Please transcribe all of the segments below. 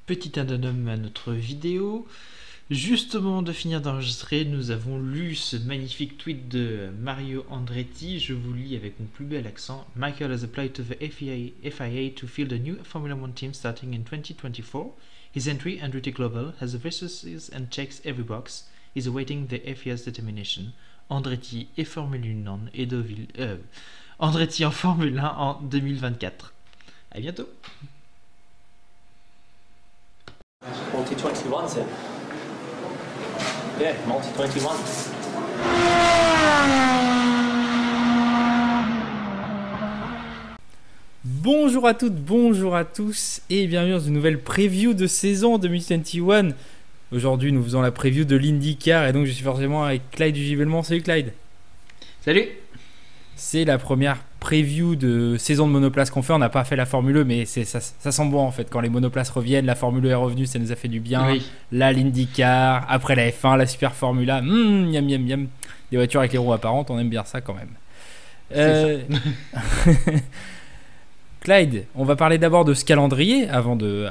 petit addendum à notre vidéo. Juste au moment de finir d'enregistrer, nous avons lu ce magnifique tweet de Mario Andretti. Je vous lis avec mon plus bel accent. Michael has applied to the FIA to field a new Formula One team starting in 2024. His entry, Andretti Global, has the resources and checks every box. He's awaiting the FIA's determination. Andretti et Formule 1 et Deauville, Andretti en Formule 1 en 2024. À bientôt. 2021, c'est yeah, multi 21. Bonjour à toutes, bonjour à tous et bienvenue dans une nouvelle preview de saison 2021. Aujourd'hui, nous faisons la preview de l'IndyCar et donc je suis forcément avec Clyde du Givellement. Salut Clyde. Salut. C'est la première preview de saison de monoplace qu'on fait. On n'a pas fait la Formule 1, mais ça sent bon en fait. Quand les monoplaces reviennent, la Formule 1 est revenue, ça nous a fait du bien. Oui. Là, l'IndyCar, après la F1, la Super Formula. Miam, miam, miam. Des voitures avec les roues apparentes, on aime bien ça quand même. Clyde, on va parler d'abord de ce calendrier avant de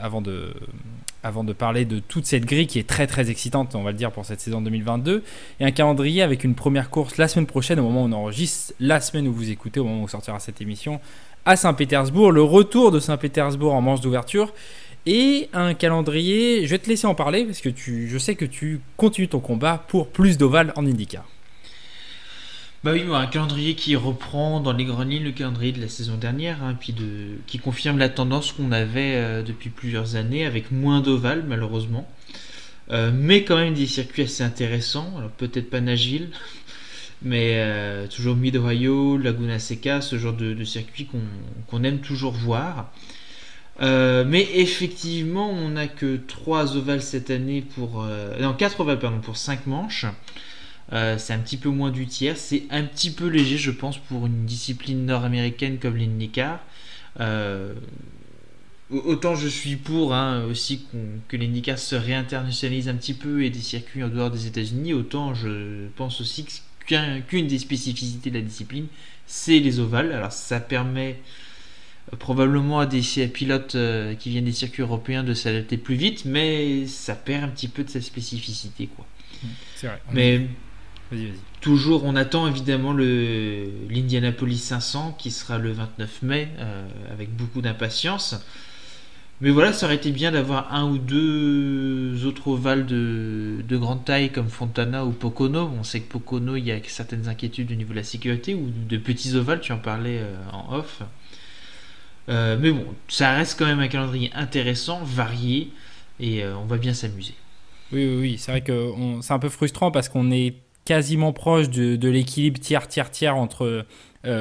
parler de toute cette grille qui est très très excitante, on va le dire, pour cette saison 2022. Et un calendrier avec une première course la semaine prochaine, au moment où on enregistre, la semaine où vous écoutez, au moment où sortira cette émission, à Saint-Pétersbourg, le retour de Saint-Pétersbourg en manche d'ouverture. Et un calendrier, je vais te laisser en parler parce que je sais que tu continues ton combat pour plus d'ovales en IndyCar. Bah oui, un calendrier qui reprend dans les grandes lignes le calendrier de la saison dernière, puis qui confirme la tendance qu'on avait depuis plusieurs années, avec moins d'ovales malheureusement, mais quand même des circuits assez intéressants. Alors peut-être pas Nashville, mais toujours Mid-Ohio, Laguna Seca, ce genre de circuits qu'on aime toujours voir. Mais effectivement, on n'a que 3 ovales cette année non, 4 ovales pour 5 manches. C'est un petit peu moins du tiers, c'est un petit peu léger je pense pour une discipline nord-américaine comme l'IndyCar. Autant je suis pour aussi que l'IndyCar se réinternationalise un petit peu et des circuits en dehors des États-Unis, autant je pense aussi qu'une des spécificités de la discipline c'est les ovales. Alors ça permet probablement à des pilotes qui viennent des circuits européens de s'adapter plus vite, mais ça perd un petit peu de sa spécificité quoi. C'est vrai. Mais Vas-y. toujours, on attend évidemment l'Indianapolis 500 qui sera le 29 mai avec beaucoup d'impatience. Mais voilà, ça aurait été bien d'avoir un ou deux autres ovales de grande taille comme Fontana ou Pocono. On sait que Pocono, il y a certaines inquiétudes au niveau de la sécurité, ou de petits ovales, tu en parlais en off. Mais bon, ça reste quand même un calendrier intéressant, varié, et on va bien s'amuser. Oui, c'est vrai que c'est un peu frustrant parce qu'on est quasiment proche de l'équilibre tiers entre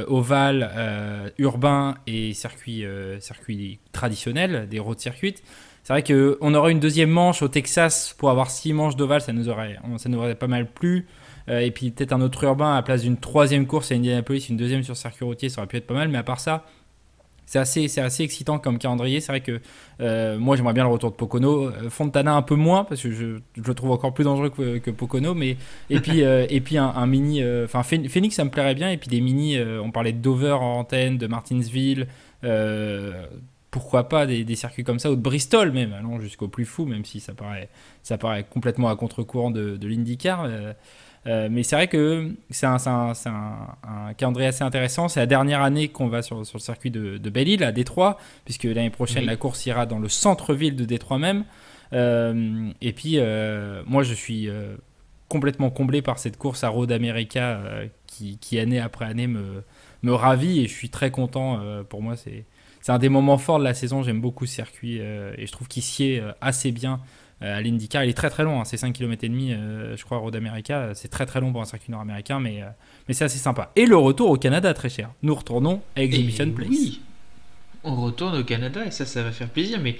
ovale, urbain et circuit traditionnel, des road circuits. C'est vrai qu'on aurait une deuxième manche au Texas pour avoir 6 manches d'ovale, ça nous aurait pas mal plu. Et puis peut-être un autre urbain à la place d'une troisième course à Indianapolis, une deuxième sur circuit routier, ça aurait pu être pas mal. Mais à part ça, c'est assez excitant comme calendrier. C'est vrai que moi j'aimerais bien le retour de Pocono. Fontana un peu moins parce que je le trouve encore plus dangereux que Pocono. Et puis un mini. Phoenix ça me plairait bien. Et puis des mini. On parlait de Dover en antenne, de Martinsville. Pourquoi pas des circuits comme ça, ou de Bristol même, allons jusqu'au plus fou, même si ça paraît complètement à contre-courant de l'IndyCar. Mais c'est vrai que c'est un calendrier assez intéressant. C'est la dernière année qu'on va sur le circuit de Belle-Île à Détroit, puisque l'année prochaine la course ira dans le centre-ville de Détroit même. Et puis moi je suis complètement comblé par cette course à Road America qui année après année me ravit, et je suis très content. Pour moi c'est un des moments forts de la saison. J'aime beaucoup ce circuit et je trouve qu'il sied assez bien à l'IndyCar. Il est très très long, c'est 5 km et demi, je crois, Road America. C'est très très long pour un circuit nord-américain, mais c'est assez sympa. Et le retour au Canada, très cher. Nous retournons à Exhibition Place. Oui, on retourne au Canada et ça va faire plaisir. Mais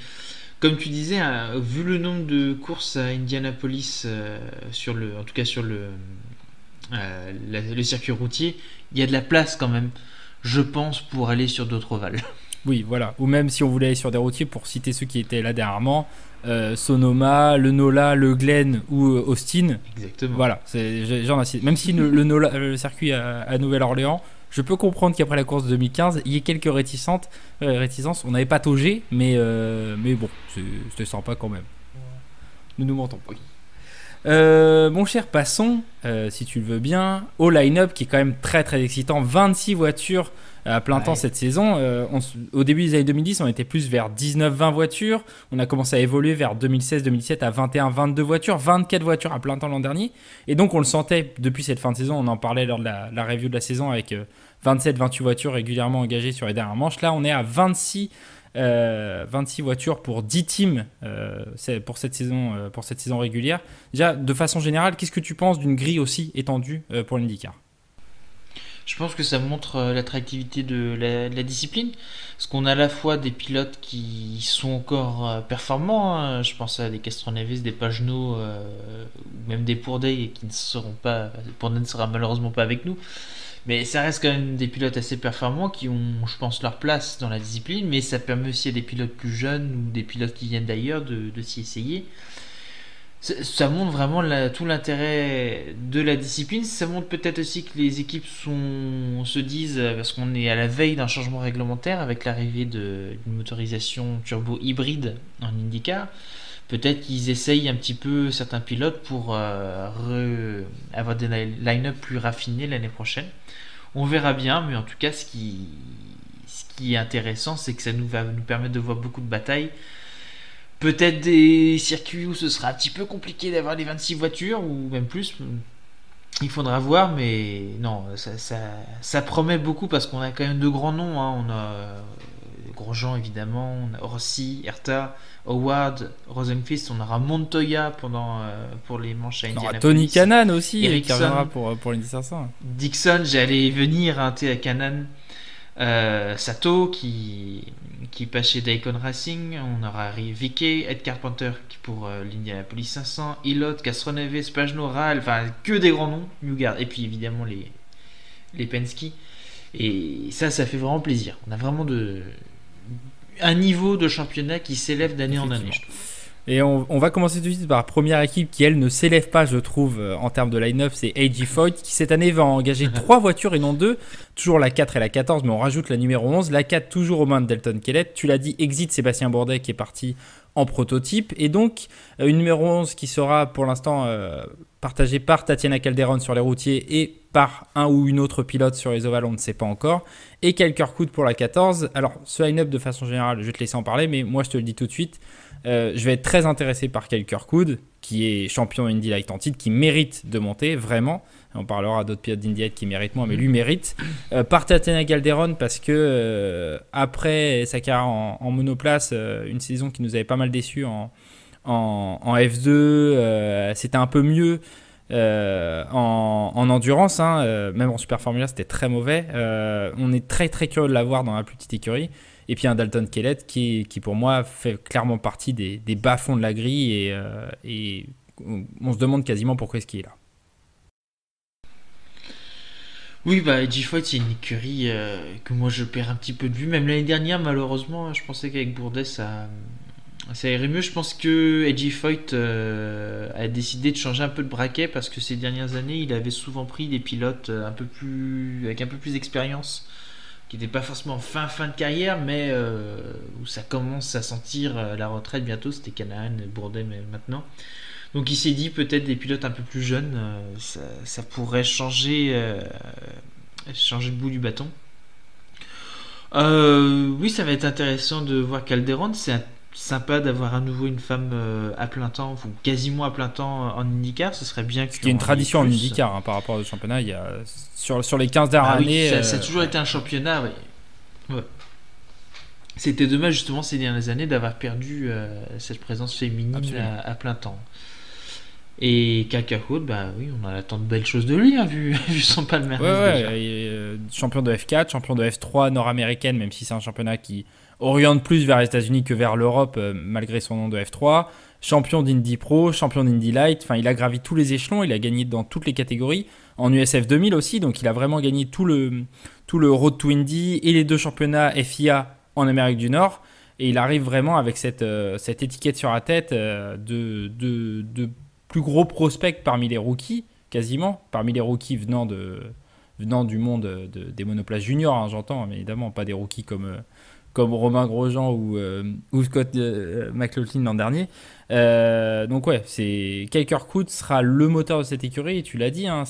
comme tu disais, vu le nombre de courses à Indianapolis, en tout cas sur le circuit routier, il y a de la place quand même, je pense, pour aller sur d'autres ovales. Oui, voilà. Ou même si on voulait aller sur des routiers, pour citer ceux qui étaient là dernièrement, Sonoma, le Nola, le Glen ou Austin. Exactement. Voilà, j'en ai cité. Même si le Nola, le circuit à Nouvelle-Orléans, je peux comprendre qu'après la course de 2015, il y ait quelques réticences. On n'avait pas taugé, mais bon, c'était sympa quand même. Ne nous mentons pas. Mon cher, passons, si tu le veux bien, au line-up qui est quand même très très excitant. 26 voitures à plein temps cette saison. Au début des années 2010, on était plus vers 19-20 voitures. On a commencé à évoluer vers 2016-2017 à 21-22 voitures, 24 voitures à plein temps l'an dernier. Et donc on le sentait depuis cette fin de saison. On en parlait lors de la review de la saison avec 27-28 voitures régulièrement engagées sur les dernières manches. Là, on est à 26 voitures pour 10 teams pour cette saison régulière. Déjà, de façon générale, qu'est-ce que tu penses d'une grille aussi étendue pour l'IndyCar ? Je pense que ça montre l'attractivité de la discipline, parce qu'on a à la fois des pilotes qui sont encore performants, hein. Je pense à des Castroneves, des Pagenaud, ou même des Pourdet qui ne seront pas. Pourdet ne sera malheureusement pas avec nous, mais ça reste quand même des pilotes assez performants qui ont, je pense, leur place dans la discipline, mais ça permet aussi à des pilotes plus jeunes ou des pilotes qui viennent d'ailleurs de s'y essayer. Ça montre vraiment tout l'intérêt de la discipline. Ça montre peut-être aussi que les équipes se disent, parce qu'on est à la veille d'un changement réglementaire avec l'arrivée d'une motorisation turbo hybride en IndyCar, peut-être qu'ils essayent un petit peu certains pilotes pour avoir des line-up plus raffinés l'année prochaine. On verra bien, mais en tout cas, ce qui est intéressant, c'est que ça va nous permettre de voir beaucoup de batailles. Peut-être des circuits où ce sera un petit peu compliqué d'avoir les 26 voitures, ou même plus. Il faudra voir, mais non, ça promet beaucoup parce qu'on a quand même de grands noms. Hein. On a Grosjean évidemment, on a Rossi, Herta, Howard, Rosenqvist, on aura Montoya pour les manches à Indianapolis. Tony Kanaan aussi, Ericsson, qui reviendra pour l'Indy 500. Dixon, j'allais venir à Kanaan. Sato qui passe chez Daikon Racing. On aura Vickey, Ed Carpenter pour l'Indianapolis 500, Ilott, Castroneves, Pagenaud, Ral, enfin que des grands noms, Newgard, et puis évidemment les Penske. Et ça fait vraiment plaisir. On a vraiment un niveau de championnat qui s'élève d'année en année, je trouve. Et on va commencer tout de suite par la première équipe qui, elle, ne s'élève pas, je trouve, en termes de line-up. C'est A.J. Foyt qui, cette année, va engager 3 voitures et non 2. Toujours la 4 et la 14, mais on rajoute la numéro 11. La 4, toujours aux mains de Dalton Kellett. Tu l'as dit, exit Sébastien Bourdet qui est parti en prototype. Et donc, une numéro 11 qui sera pour l'instant partagée par Tatiana Calderon sur les routiers et par un ou une autre pilote sur les ovales, on ne sait pas encore. Et Kyle Kirkwood pour la 14. Alors, ce line-up, de façon générale, je vais te laisser en parler, mais moi, je te le dis tout de suite. Je vais être très intéressé par Kyle Kirkwood, qui est champion Indy Light en titre, qui mérite de monter, vraiment. On parlera d'autres pilotes d'Indy Light qui méritent moins, mais lui mérite. Par Tatiana Calderon, parce que après sa carrière en monoplace, une saison qui nous avait pas mal déçus en F2, c'était un peu mieux en endurance, hein, même en Super Formula, c'était très mauvais. On est très très curieux de la voir dans la plus petite écurie. Et puis un Dalton Kellett qui pour moi fait clairement partie des bas-fonds de la grille et on se demande quasiment pourquoi est-ce qu'il est là. Oui, A.J. Foyt, c'est une écurie que moi je perds un petit peu de vue. Même l'année dernière, malheureusement, je pensais qu'avec Bourdet ça irait mieux. Je pense que A.J. Foyt a décidé de changer un peu de braquet parce que ces dernières années, il avait souvent pris des pilotes avec un peu plus d'expérience, qui n'était pas forcément fin de carrière, mais où ça commence à sentir la retraite bientôt. C'était Kanaan, Bourdet mais maintenant. Donc il s'est dit peut-être des pilotes un peu plus jeunes, ça pourrait changer le bout du bâton. Oui, ça va être intéressant de voir Calderon. C'est sympa d'avoir à nouveau une femme à plein temps, ou quasiment à plein temps en IndyCar. Ce serait bien qu'il y ait une tradition en IndyCar, hein, par rapport au championnat. Il y a, sur les 15 dernières années. Ça a toujours été un championnat, oui. Ouais. C'était dommage justement ces dernières années d'avoir perdu cette présence féminine à plein temps. Et Kirkwood, oui, on attend de belles choses de lui, hein, vu son palmarès. Champion de F4, champion de F3 nord-américaine, même si c'est un championnat qui oriente plus vers les États-Unis que vers l'Europe, malgré son nom de F3. Champion d'Indy Pro, champion d'Indy Light. Enfin, il a gravi tous les échelons, il a gagné dans toutes les catégories. En USF 2000 aussi, donc il a vraiment gagné tout le Road to Indy et les 2 championnats FIA en Amérique du Nord. Et il arrive vraiment avec cette étiquette sur la tête de plus gros prospect parmi les rookies, quasiment, parmi les rookies venant venant du monde des monoplaces juniors, hein, j'entends, mais évidemment pas des rookies comme Romain Grosjean ou Scott McLaughlin l'an dernier. Donc ouais, Kyle Kirkwood sera le moteur de cette écurie, et tu l'as dit, hein,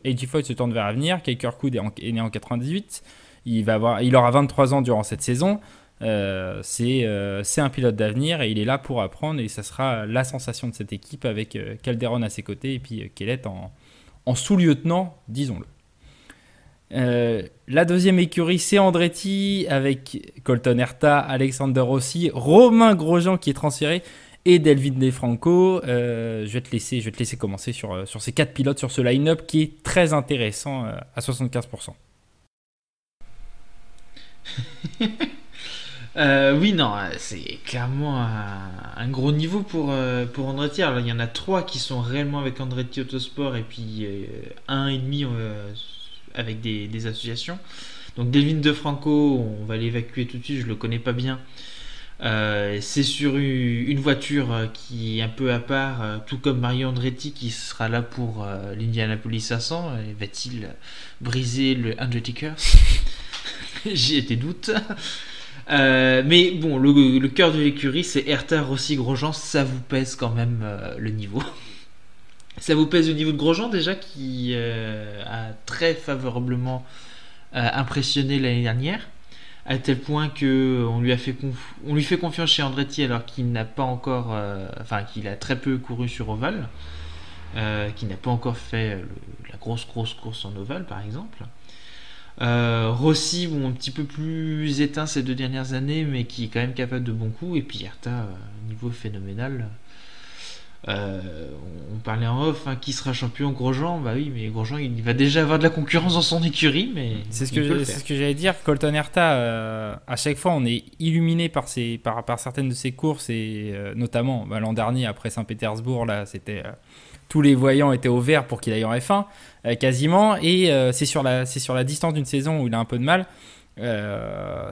AJ Foyt se tourne vers l'avenir. Kyle Kirkwood est né en 98, il aura 23 ans durant cette saison. C'est un pilote d'avenir et il est là pour apprendre, et ça sera la sensation de cette équipe avec Calderon à ses côtés et puis Kellett en sous-lieutenant, disons-le. La deuxième écurie, c'est Andretti avec Colton Herta, Alexander Rossi, Romain Grosjean qui est transféré et Delvin DeFranco. Je vais te laisser commencer sur ces 4 pilotes, sur ce line-up qui est très intéressant à 75%. Oui, non, c'est clairement un gros niveau pour Andretti. Alors, il y en a 3 qui sont réellement avec Andretti Autosport et puis un et demi avec des associations. Donc Delvin DeFranco, on va l'évacuer tout de suite, je le connais pas bien. C'est sur une voiture qui est un peu à part, tout comme Mario Andretti qui sera là pour l'Indianapolis 500. Va-t-il briser le Andretti Curse? J'y ai des doutes. Mais bon, le cœur de l'écurie, c'est Herta, Rossi, Grosjean. Ça vous pèse quand même le niveau. Ça vous pèse le niveau de Grosjean déjà, qui a très favorablement impressionné l'année dernière, à tel point que on lui fait confiance chez Andretti alors qu'il n'a pas encore, qu'il a très peu couru sur ovale, qu'il n'a pas encore fait la grosse course en ovale par exemple. Rossi, un petit peu plus éteint ces 2 dernières années, mais qui est quand même capable de bons coups. Et puis Herta, niveau phénoménal. On parlait en off, qui sera champion? Grosjean. Bah oui, mais Grosjean il va déjà avoir de la concurrence dans son écurie, mais c'est ce que j'allais dire. Colton Herta, à chaque fois on est illuminé par certaines de ses courses, et notamment l'an dernier après Saint-Pétersbourg, là c'était tous les voyants étaient au vert pour qu'il aille en F1 quasiment, et c'est sur la distance d'une saison où il a un peu de mal.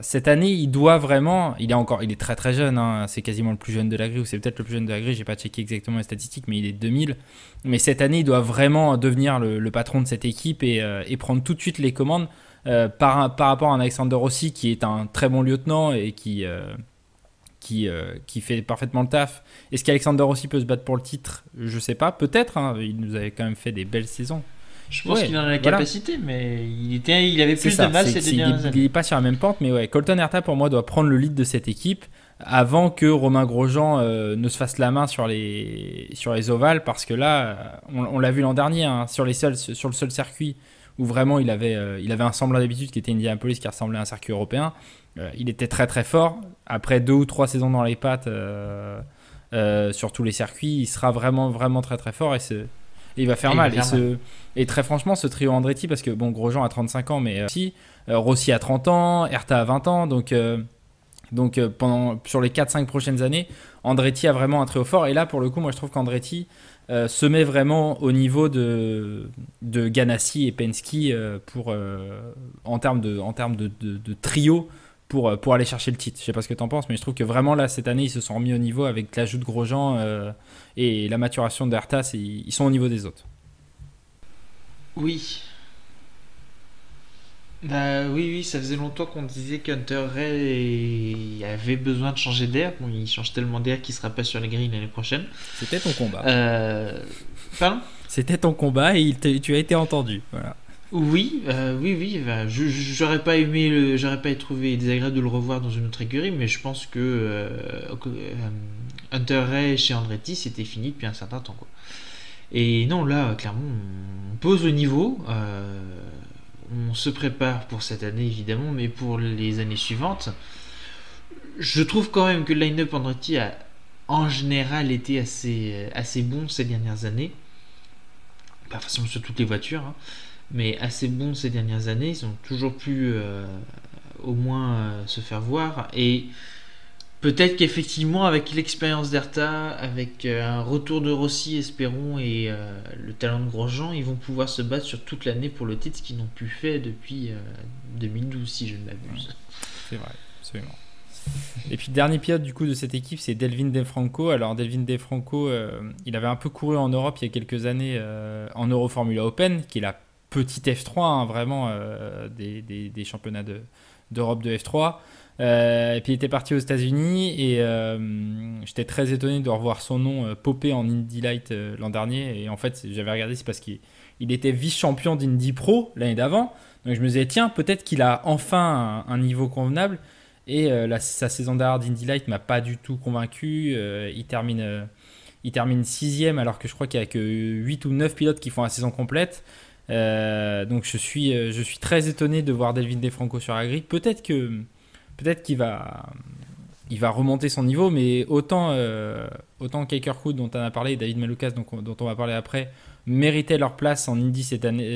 Cette année, il doit vraiment. Il est très très jeune, hein, c'est quasiment le plus jeune de la grille, ou c'est peut-être le plus jeune de la grille, j'ai pas checké exactement les statistiques, mais il est 2000. Mais cette année, il doit vraiment devenir le patron de cette équipe et prendre tout de suite les commandes par rapport à un Alexander Rossi qui est un très bon lieutenant et qui fait parfaitement le taf. Est-ce qu'Alexander Rossi peut se battre pour le titre? Je sais pas, peut-être, hein, il nous avait quand même fait des belles saisons. Je pense qu'il en a la capacité, mais il avait plus de mal ces dernières années. Il n'est pas sur la même pente, mais ouais, Colton Herta pour moi doit prendre le lead de cette équipe avant que Romain Grosjean ne se fasse la main sur les ovales, parce que là, on l'a vu l'an dernier, hein, sur le seul circuit où vraiment il avait un semblant d'habitude qui était Indianapolis, qui ressemblait à un circuit européen. Il était très très fort. Après 2 ou 3 saisons dans les pattes sur tous les circuits, il sera vraiment vraiment très très fort, et il va faire mal. Et très franchement, ce trio Andretti, parce que Grosjean a 35 ans, mais Rossi a 30 ans, Herta a 20 ans, donc sur les 4-5 prochaines années, Andretti a vraiment un trio fort. Et là, pour le coup, moi je trouve qu'Andretti se met vraiment au niveau de Ganassi et Penske en termes de trio pour aller chercher le titre. Je sais pas ce que tu en penses, mais je trouve que vraiment là, cette année, ils se sont remis au niveau avec l'ajout de Grosjean et la maturation d'Herta. Ils sont au niveau des autres. Oui. Oui, ça faisait longtemps qu'on disait qu'Hunter Ray avait besoin de changer d'air. Bon, il change tellement d'air qu'il sera pas sur la grille l'année prochaine. C'était ton combat. Pardon ? C'était ton combat et tu as été entendu. Voilà. Oui. J'aurais pas trouvé désagréable de le revoir dans une autre écurie, mais je pense que Hunter Ray chez Andretti, c'était fini depuis un certain temps, quoi. Et non, là, clairement, on pose le niveau. On se prépare pour cette année, évidemment, mais pour les années suivantes, je trouve quand même que le line-up Andretti a, en général, été assez bon ces dernières années. Pas forcément sur toutes les voitures, hein, mais assez bon ces dernières années. Ils ont toujours pu au moins se faire voir. Et peut-être qu'effectivement, avec l'expérience d'Herta, avec un retour de Rossi, espérons, et le talent de Grosjean, ils vont pouvoir se battre sur toute l'année pour le titre, ce qu'ils n'ont plus fait depuis 2012, si je ne m'abuse. C'est vrai, absolument. Et puis, dernier pilote du coup de cette équipe, c'est Delvin DeFranco. Alors, Delvin DeFranco, il avait un peu couru en Europe il y a quelques années en Euro Formula Open, qu'il a petit F3, hein, vraiment des championnats d'Europe de F3. Et puis il était parti aux États-Unis et j'étais très étonné de revoir son nom popper en Indy Light l'an dernier. Et en fait, j'avais regardé, c'est parce qu'il était vice-champion d'Indy Pro l'année d'avant. Donc je me disais, tiens, peut-être qu'il a enfin un niveau convenable. Et sa saison d'art d'Indy Light m'a pas du tout convaincu. Il termine 6ème alors que je crois qu'il n'y a que 8 ou 9 pilotes qui font la saison complète. Donc je suis très étonné de voir Delvin DeFranco sur la grille. Peut-être qu'il va remonter son niveau, mais autant Kiker Hood dont on a parlé et David Malukas dont on va parler après méritaient leur place en Indy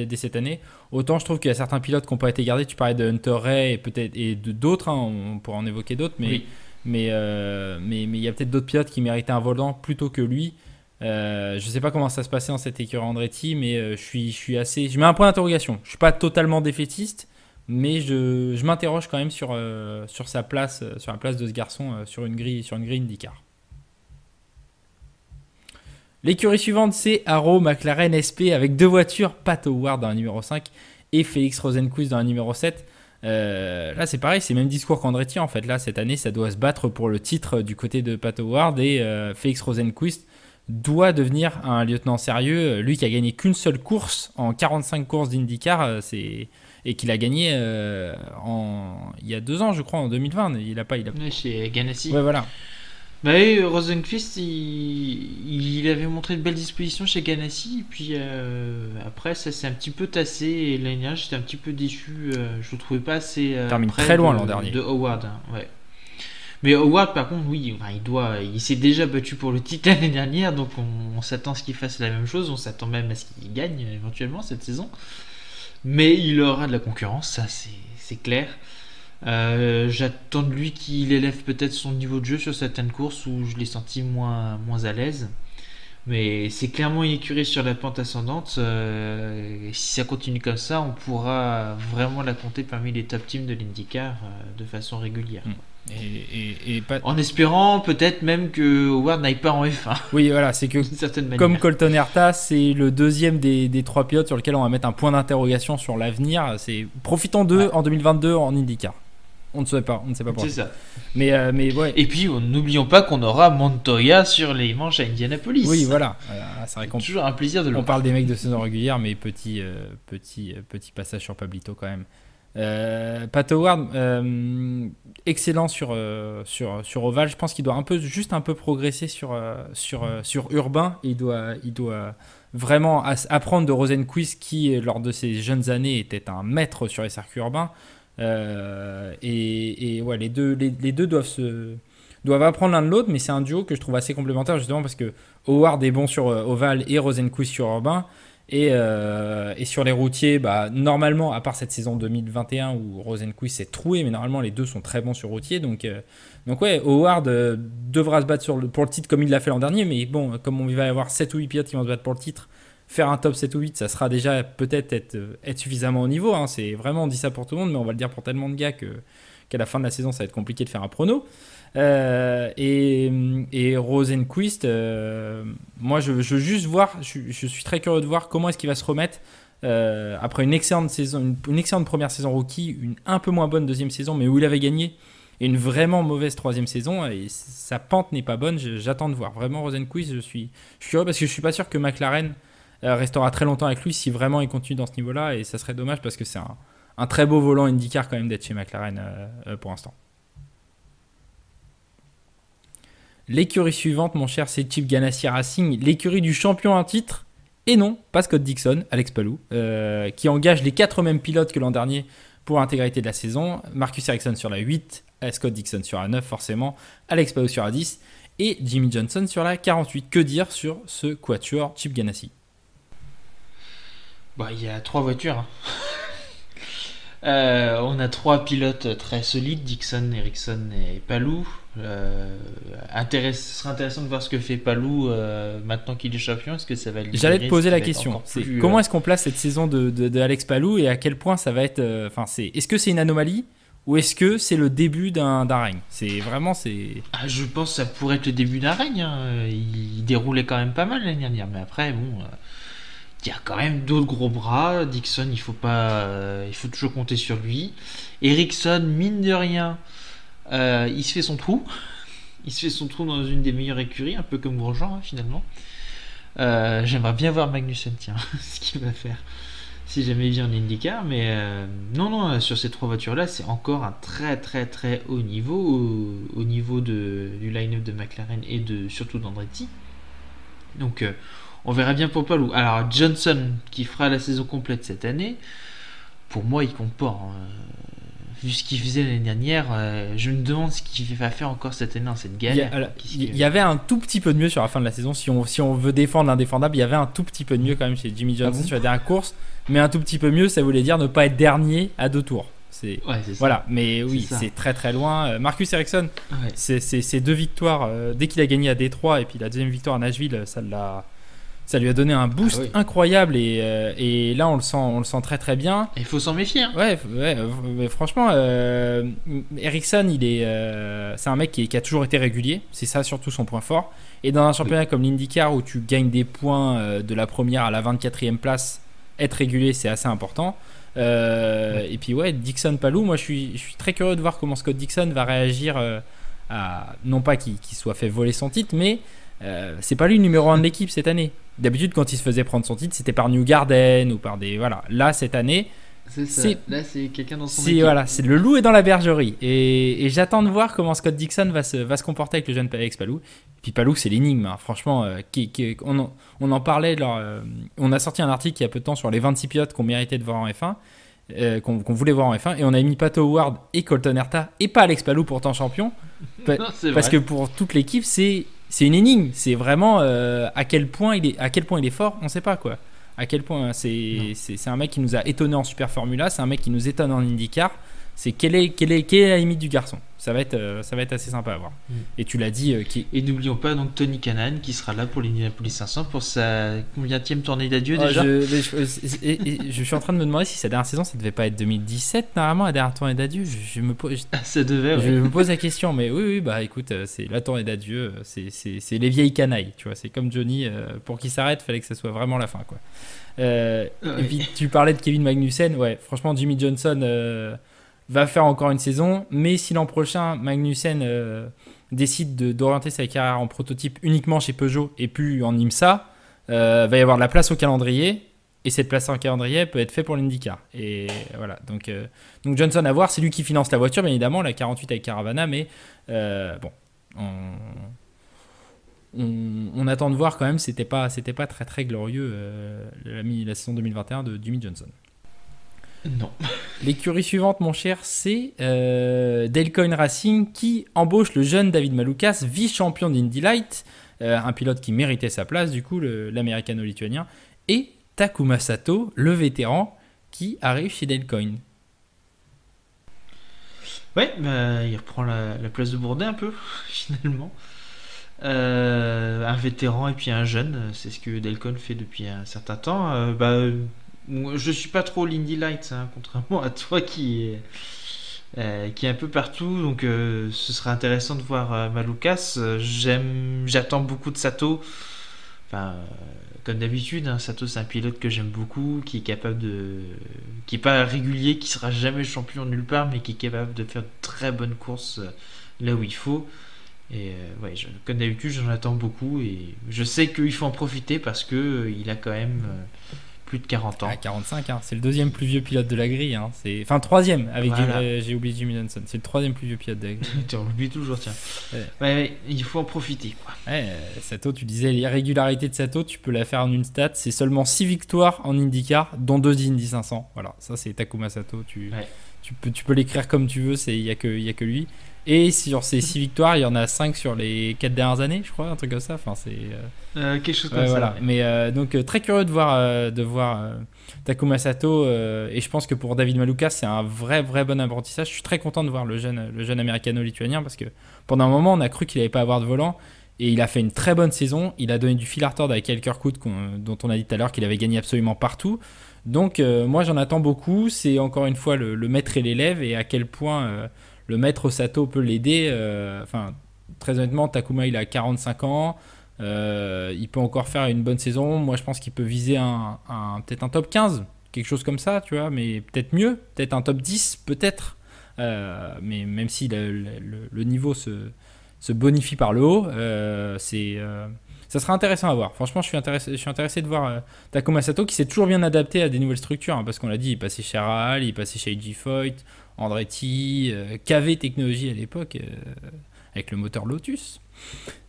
dès cette année, autant je trouve qu'il y a certains pilotes qui n'ont pas été gardés. Tu parlais de Hunter Ray et d'autres, hein, on pourra en évoquer d'autres, mais il y a peut-être d'autres pilotes qui méritaient un volant plutôt que lui. Je sais pas comment ça se passait dans cette écurie Andretti, mais je mets un point d'interrogation. Je suis pas totalement défaitiste, mais je m'interroge quand même sur sa place, sur la place de ce garçon sur une grille IndyCar. L'écurie suivante, c'est Arrow McLaren SP avec 2 voitures, Pat Howard dans la numéro 5 et Félix Rosenqvist dans la numéro 7. Là c'est pareil, c'est le même discours qu'Andretti en fait. Là cette année ça doit se battre pour le titre du côté de Pat Howard et Félix Rosenqvist doit devenir un lieutenant sérieux. Lui qui a gagné qu'une seule course en 45 courses d'IndyCar et qu'il a gagné il y a 2 ans je crois, en 2020. Chez Ganassi. Ouais voilà. Bah oui, Rosenqvist, il avait montré de belles dispositions chez Ganassi, et puis après ça s'est un petit peu tassé, et l'année dernière j'étais un petit peu déçu, je le trouvais pas assez termine très loin l'an dernier. De Howard, hein, ouais. Mais Howard par contre, oui, il s'est déjà battu pour le titre l'année dernière, donc on s'attend à ce qu'il fasse la même chose, on s'attend même à ce qu'il gagne éventuellement cette saison. Mais il aura de la concurrence, ça c'est clair. J'attends de lui qu'il élève peut-être son niveau de jeu sur certaines courses où je l'ai senti moins à l'aise. Mais c'est clairement une écurie sur la pente ascendante. Si ça continue comme ça, on pourra vraiment la compter parmi les top teams de l'IndyCar de façon régulière. En espérant peut-être même que Howard n'aille pas en F1. Oui, voilà, c'est que comme Colton Herta, c'est le deuxième des 3 pilotes sur lequel on va mettre un point d'interrogation sur l'avenir. Profitons d'eux en 2022 en IndyCar. On ne sait pas pourquoi. C'est ça. Mais ouais. Et puis n'oublions pas qu'on aura Montoya sur les manches à Indianapolis. Oui, voilà. C'est vrai qu'on toujours un plaisir de le voir. On parle des mecs de saison régulière, mais petit passage sur Pablito quand même. Pat Howard, excellent sur Oval. Je pense qu'il doit juste un peu progresser sur urbain. Il doit vraiment apprendre de Rosenqvist qui, lors de ses jeunes années, était un maître sur les circuits urbains. Ouais, les deux doivent apprendre l'un de l'autre, mais c'est un duo que je trouve assez complémentaire justement parce que Howard est bon sur Oval et Rosenqvist sur urbain. Et sur les routiers, normalement, à part cette saison 2021 où Rosenqvist s'est troué, mais normalement les deux sont très bons sur routier. Donc ouais, Howard devra se battre pour le titre comme il l'a fait l'an dernier. Mais bon, comme il va y avoir 7 ou 8 pilotes qui vont se battre pour le titre, faire un top 7 ou 8, ça sera déjà peut-être être suffisamment au niveau. Hein. C'est vraiment, on dit ça pour tout le monde, mais on va le dire pour tellement de gars qu'à la fin de la saison, ça va être compliqué de faire un prono. Et Rosenqvist, moi je veux juste voir, je suis très curieux de voir comment est-ce qu'il va se remettre après une excellente saison, une excellente première saison rookie, une un peu moins bonne deuxième saison, mais où il avait gagné, et une vraiment mauvaise troisième saison, et sa pente n'est pas bonne. J'attends de voir vraiment Rosenqvist. Je suis curieux parce que je suis pas sûr que McLaren restera très longtemps avec lui si vraiment il continue dans ce niveau-là, et ça serait dommage parce que c'est un très beau volant IndyCar quand même d'être chez McLaren pour l'instant. L'écurie suivante, mon cher, c'est Chip Ganassi Racing, l'écurie du champion en titre. Et non, pas Scott Dixon, Alex Palou, qui engage les 4 mêmes pilotes que l'an dernier pour l'intégralité de la saison. Marcus Ericsson sur la 8, Scott Dixon sur la 9 forcément, Alex Palou sur la 10 et Jimmy Johnson sur la 48. Que dire sur ce quatuor Chip Ganassi ? Il y a 3 voitures. Hein. On a 3 pilotes très solides, Dixon, Ericsson et Palou. Ce sera intéressant de voir ce que fait Palou maintenant qu'il est champion. Est-ce que ça va le libérer ? J'allais te poser la question. Comment est-ce qu'on place cette saison de Alex Palou et à quel point ça va être. Est-ce que c'est une anomalie ou est-ce que c'est le début d'un règne ? Je pense que ça pourrait être le début d'un règne. Hein. Il déroulait quand même pas mal l'année dernière, mais après, bon. il y a quand même d'autres gros bras. Dixon, il faut toujours compter sur lui. Eriksson, mine de rien, il se fait son trou. Il se fait son trou dans une des meilleures écuries, un peu comme Grosjean, finalement. J'aimerais bien voir Magnussen, tiens, ce qu'il va faire si jamais il vient en IndyCar. Mais non, sur ces 3 voitures-là, c'est encore un très très très haut niveau au niveau du line-up de McLaren et surtout d'Andretti. Donc on verra bien pour Palou. Alors Johnson qui fera la saison complète cette année, pour moi il compte pas. Vu ce qu'il faisait l'année dernière, je me demande ce qu'il va faire encore cette année dans cette galère. Il y avait un tout petit peu de mieux sur la fin de la saison. Si on veut défendre l'indéfendable, il y avait un tout petit peu de mieux quand même chez Jimmy Johnson sur la dernière course. Mais un tout petit peu mieux, ça voulait dire ne pas être dernier à 2 tours. C'est voilà, mais oui, c'est très très loin. Marcus Ericsson, c'est 2 victoires dès qu'il a gagné à Détroit et puis la deuxième victoire à Nashville, ça lui a donné un boost incroyable et là on le sent très très bien. Il faut s'en méfier. Mais franchement, Ericsson, c'est un mec qui a toujours été régulier. C'est ça surtout son point fort. Et dans un championnat comme l'IndyCar où tu gagnes des points de la première à la 24e place, être régulier c'est assez important. Et puis Dixon Palou, moi je suis très curieux de voir comment Scott Dixon va réagir non pas qu'il soit fait voler son titre, mais c'est pas lui le numéro 1 de l'équipe cette année. D'habitude quand il se faisait prendre son titre c'était par Newgarden ou par des là cette année là c'est quelqu'un dans son équipe. C'est le loup est dans la bergerie et j'attends de voir comment Scott Dixon va se comporter avec le jeune Alex Palou. Et puis Palou c'est l'énigme, hein. Franchement on en parlait on a sorti un article il y a peu de temps sur les 26 pilotes qu'on méritait de voir en F1, qu'on voulait voir en F1, et on a mis Pato Howard et Colton Herta et pas Alex Palou pourtant champion. Parce que pour toute l'équipe c'est une énigme. C'est vraiment à quel point il est fort, on sait pas quoi. À quel point c'est un mec qui nous a étonné en Super Formula, c'est un mec qui nous étonne en IndyCar. C'est quelle est la limite du garçon. Ça va être assez sympa à voir. Et tu l'as dit. Et n'oublions pas donc Tony Kanaan qui sera là pour l'Indianapolis 500 pour sa combienième tournée d'adieu déjà. Je suis en train de me demander si sa dernière saison ça devait pas être 2017 normalement la dernière tournée d'adieu. Ça devait. Je me pose la question, mais oui bah écoute, c'est la tournée d'adieu, c'est les vieilles canailles, tu vois. C'est comme Johnny, pour qu'il s'arrête, fallait que ça soit vraiment la fin quoi. Et puis tu parlais de Kevin Magnussen, franchement Jimmy Johnson va faire encore une saison, mais si l'an prochain Magnussen décide d'orienter sa carrière en prototype uniquement chez Peugeot et plus en IMSA, va y avoir de la place au calendrier, et cette place en calendrier peut être faite pour l'IndyCar. Et voilà, donc Johnson à voir, c'est lui qui finance la voiture bien évidemment, la 48 avec Caravana, mais on attend de voir quand même. C'était pas très très glorieux la saison 2021 de Jimmy Johnson. Non. L'écurie suivante, mon cher, c'est Dale Coyne Racing qui embauche le jeune David Malukas, vice-champion d'Indy Light, un pilote qui méritait sa place, du coup, l'américano-lituanien, et Takuma Sato, le vétéran, qui arrive chez Dale Coyne. Il reprend la place de Bourdais un peu, finalement. Un vétéran et puis un jeune, c'est ce que Dale Coyne fait depuis un certain temps. Je suis pas trop l'Indy Lights, hein, contrairement à toi qui est un peu partout, donc ce sera intéressant de voir Malukas. J'attends beaucoup de Sato. Comme d'habitude, hein, Sato c'est un pilote que j'aime beaucoup, qui est capable qui est pas régulier, qui sera jamais champion nulle part, mais qui est capable de faire de très bonnes courses là où il faut. Et comme d'habitude, j'en attends beaucoup et je sais qu'il faut en profiter parce que il a quand même plus de 40 ans. 45, hein. C'est le deuxième plus vieux pilote de la grille. Hein. Troisième avec j'ai oublié Jimmy Johnson. C'est le troisième plus vieux pilote de la grille. Tu l'oublies toujours, tiens. Il faut en profiter, quoi. Sato, tu disais l'irrégularité de Sato, tu peux la faire en une stat. C'est seulement 6 victoires en IndyCar, dont 2 Indy 500. Voilà, ça c'est Takuma Sato. Tu peux l'écrire comme tu veux, il y a que lui. Et sur ces 6 victoires, il y en a 5 sur les 4 dernières années, je crois, un truc comme ça. Quelque chose comme ça. Voilà. Mais donc très curieux de voir Takuma Sato, et je pense que pour David Malukas, c'est un vrai bon apprentissage. Je suis très content de voir le jeune américano-lituanien parce que pendant un moment, on a cru qu'il n'allait pas avoir de volant. Et il a fait une très bonne saison. Il a donné du fil à retordre avec Kyle Kirkwood, dont on a dit tout à l'heure qu'il avait gagné absolument partout. Donc moi, j'en attends beaucoup. C'est encore une fois le maître et l'élève, et à quel point le maître Sato peut l'aider. Très honnêtement, Takuma il a 45 ans. Il peut encore faire une bonne saison. Moi, je pense qu'il peut viser peut-être un top 15, quelque chose comme ça, tu vois, mais peut-être mieux, peut-être un top 10, peut-être. Mais même si le niveau se bonifie par le haut, ça sera intéressant à voir. Franchement, je suis intéressé de voir Takuma Sato qui s'est toujours bien adapté à des nouvelles structures, hein, parce qu'on l'a dit, il passait chez Rahal, il passait chez IG Foyt, Andretti, KV Technologies à l'époque, avec le moteur Lotus.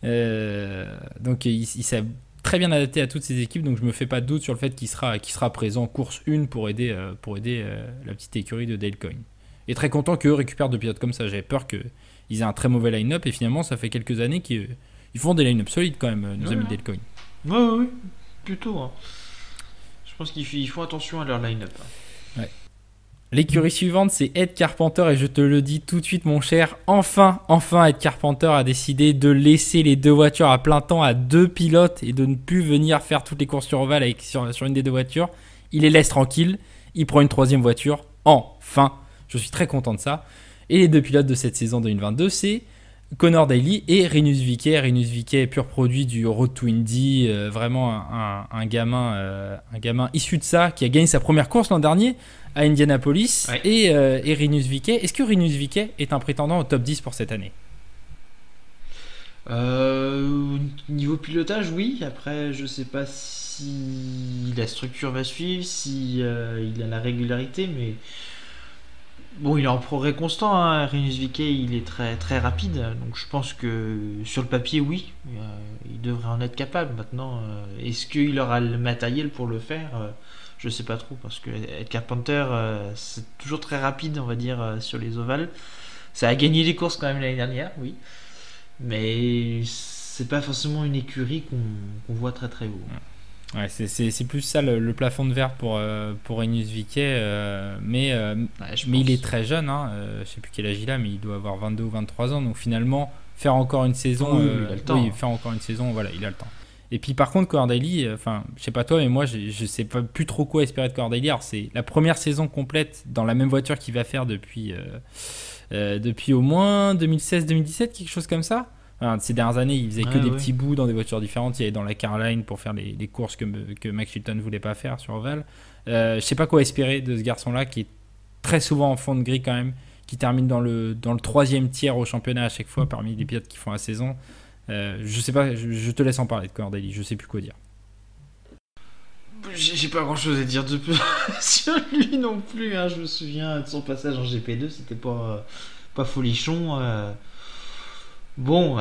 Donc il s'est très bien adapté à toutes ces équipes, donc je me fais pas de doute sur le fait qu'il sera présent course 1 pour aider la petite écurie de Dale Coyne. Et très content qu'eux récupèrent de pilotes comme ça. J'avais peur qu'ils aient un très mauvais line-up, et finalement ça fait quelques années qu'ils font des line-up solides quand même, nos amis Dale Coyne. Oui, plutôt. Hein. Je pense qu'ils font attention à leur line-up. Ouais. L'écurie suivante, c'est Ed Carpenter, et je te le dis tout de suite, mon cher, enfin, Ed Carpenter a décidé de laisser les 2 voitures à plein temps à 2 pilotes et de ne plus venir faire toutes les courses sur ovale sur une des 2 voitures. Il les laisse tranquilles, il prend une 3e voiture, enfin. Je suis très content de ça. Et les 2 pilotes de cette saison 2022, c'est Connor Daly et Rinus VeeKay. Rinus VeeKay, pur produit du Road to Indy, vraiment un gamin issu de ça, qui a gagné sa première course l'an dernier à Indianapolis. Ouais. Et Rinus VeeKay, est-ce que Rinus VeeKay est un prétendant au top 10 pour cette année? Niveau pilotage, oui. Après, je sais pas si la structure va suivre, si il a la régularité, mais bon, il est en progrès constant, hein. Rinus VeeKay, il est très, très rapide, donc je pense que sur le papier, oui, il devrait en être capable. Maintenant, est-ce qu'il aura le matériel pour le faire? Je sais pas trop, parce que Ed Carpenter, c'est toujours très rapide, on va dire, sur les ovales. Ça a gagné des courses quand même l'année dernière, oui, mais c'est pas forcément une écurie qu'on voit très très haut. Ouais, c'est plus ça le plafond de verre pour Rinus VeeKay, mais il est très jeune, hein, je sais plus quel âge il a, mais il doit avoir 22 ou 23 ans, donc finalement faire encore une saison, il a le temps. Faire encore une saison, voilà, il a le temps. Et puis par contre Connor Daly, je sais pas toi, mais moi je sais pas plus trop quoi espérer de Connor Daly. Alors c'est la première saison complète dans la même voiture qu'il va faire depuis au moins 2016-2017, quelque chose comme ça. Enfin, ces dernières années, il faisait que des petits bouts dans des voitures différentes. Il allait dans la Caroline pour faire les courses que Max Chilton ne voulait pas faire sur Oval. Je sais pas quoi espérer de ce garçon-là, qui est très souvent en fond de grille quand même, qui termine dans le 3e tiers au championnat à chaque fois parmi les pilotes qui font la saison. Je sais pas, je te laisse en parler de Connor Daly, je sais plus quoi dire. J'ai pas grand chose à dire de plus sur lui non plus, hein. Je me souviens de son passage en GP2, c'était pas folichon. Bon,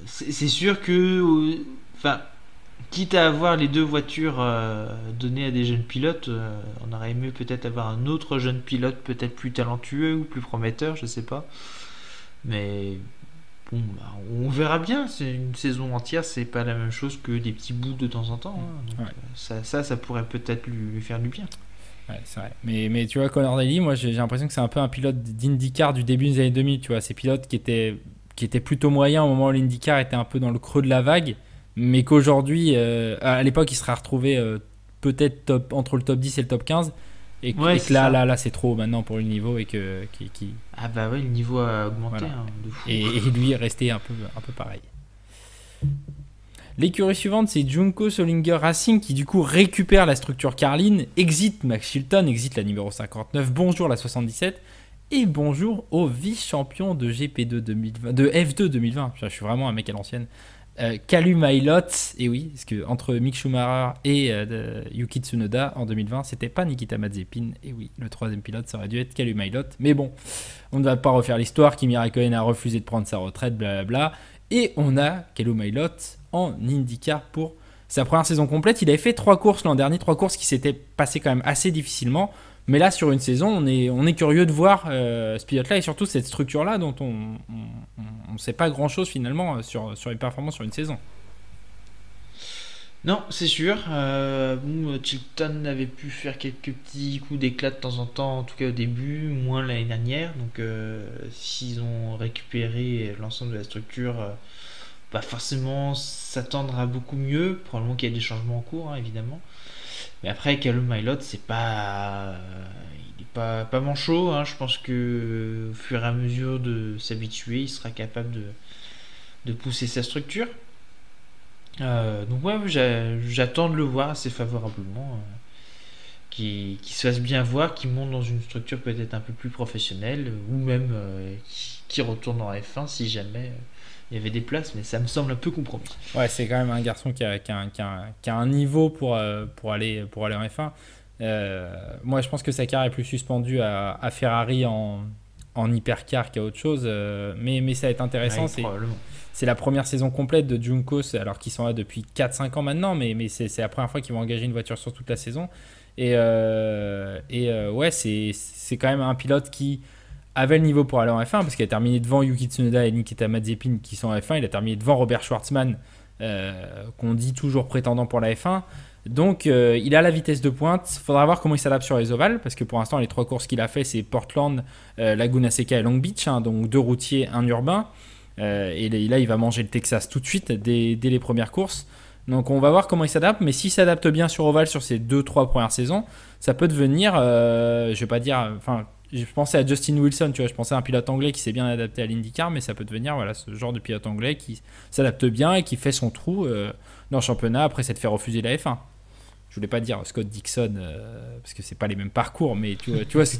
c'est sûr que, quitte à avoir les 2 voitures données à des jeunes pilotes, on aurait aimé peut-être avoir un autre jeune pilote, peut-être plus talentueux ou plus prometteur, je sais pas. Mais bon, on verra bien. C'est une saison entière, c'est pas la même chose que des petits bouts de temps en temps, hein. Donc, ça pourrait peut-être lui faire du bien. Ouais, c'est vrai. Mais tu vois, Connor Daly, moi j'ai l'impression que c'est un peu un pilote d'IndyCar du début des années 2000. Tu vois, ces pilotes qui étaient plutôt moyens au moment où l'IndyCar était un peu dans le creux de la vague, mais qu'aujourd'hui, à l'époque, il serait retrouvé peut-être entre le top 10 et le top 15. Et que là, c'est trop maintenant pour le niveau. Ah bah ouais, le niveau a augmenté. Voilà. Hein, de fou. Et lui est resté un peu pareil. L'écurie suivante, c'est Junko Solinger Racing qui du coup récupère la structure Carlin, exit Max Chilton, exit la numéro 59, bonjour la 77 et bonjour au vice-champion de GP2 2020, de F2 2020. Je suis vraiment un mec à l'ancienne. Callum Ilott, et oui, parce que entre Mick Schumacher et Yuki Tsunoda en 2020, c'était pas Nikita Mazepin, et oui, le 3e pilote ça aurait dû être Callum Ilott, mais bon, on ne va pas refaire l'histoire. Kimi Räikkönen a refusé de prendre sa retraite, blablabla, et on a Callum Ilott en IndyCar pour sa première saison complète. Il avait fait 3 courses l'an dernier, 3 courses qui s'étaient passées quand même assez difficilement. Mais là, sur une saison, on est curieux de voir ce pilote-là et surtout cette structure-là dont on ne sait pas grand-chose finalement sur les performances sur une saison. Non, c'est sûr. Chilton avait pu faire quelques petits coups d'éclat de temps en temps, en tout cas au début, moins l'année dernière. Donc, s'ils ont récupéré l'ensemble de la structure, forcément, s'attendre à beaucoup mieux. Probablement qu'il y a des changements en cours, hein, évidemment. Mais après, Callum Ilott, il est pas manchot, hein. Je pense que au fur et à mesure de s'habituer, il sera capable de pousser sa structure. Donc ouais, j'attends de le voir assez favorablement, qui se fasse bien voir, qui monte dans une structure peut-être un peu plus professionnelle, ou même qui retourne en F1 si jamais il y avait des places, mais ça me semble un peu compromis. Ouais, c'est quand même un garçon qui a un niveau pour aller en F1. Moi, je pense que sa carrière est plus suspendue à Ferrari en hypercar qu'à autre chose. Mais ça va être intéressant. Ouais, probablement. C'est la première saison complète de Juncos, alors qu'ils sont là depuis 4-5 ans maintenant, mais c'est la première fois qu'ils vont engager une voiture sur toute la saison. Ouais, c'est quand même un pilote qui avait le niveau pour aller en F1, parce qu'il a terminé devant Yuki Tsunoda et Nikita Mazepin qui sont en F1. Il a terminé devant Robert Schwartzman, qu'on dit toujours prétendant pour la F1. Donc il a la vitesse de pointe. Il faudra voir comment il s'adapte sur les ovales, parce que pour l'instant les 3 courses qu'il a fait, c'est Portland, Laguna Seca et Long Beach, hein, donc 2 routiers, 1 urbain. Et là il va manger le Texas tout de suite dès les premières courses. Donc on va voir comment il s'adapte, mais s'il s'adapte bien sur ovale sur ces 2-3 premières saisons, ça peut devenir, je vais pas dire, enfin, je pensais à Justin Wilson, tu vois, je pensais à un pilote anglais qui s'est bien adapté à l'IndyCar, mais ça peut devenir, voilà, ce genre de pilote anglais qui s'adapte bien et qui fait son trou dans le championnat après s'être fait refuser la F1. Je voulais pas dire Scott Dixon parce que c'est pas les mêmes parcours, mais tu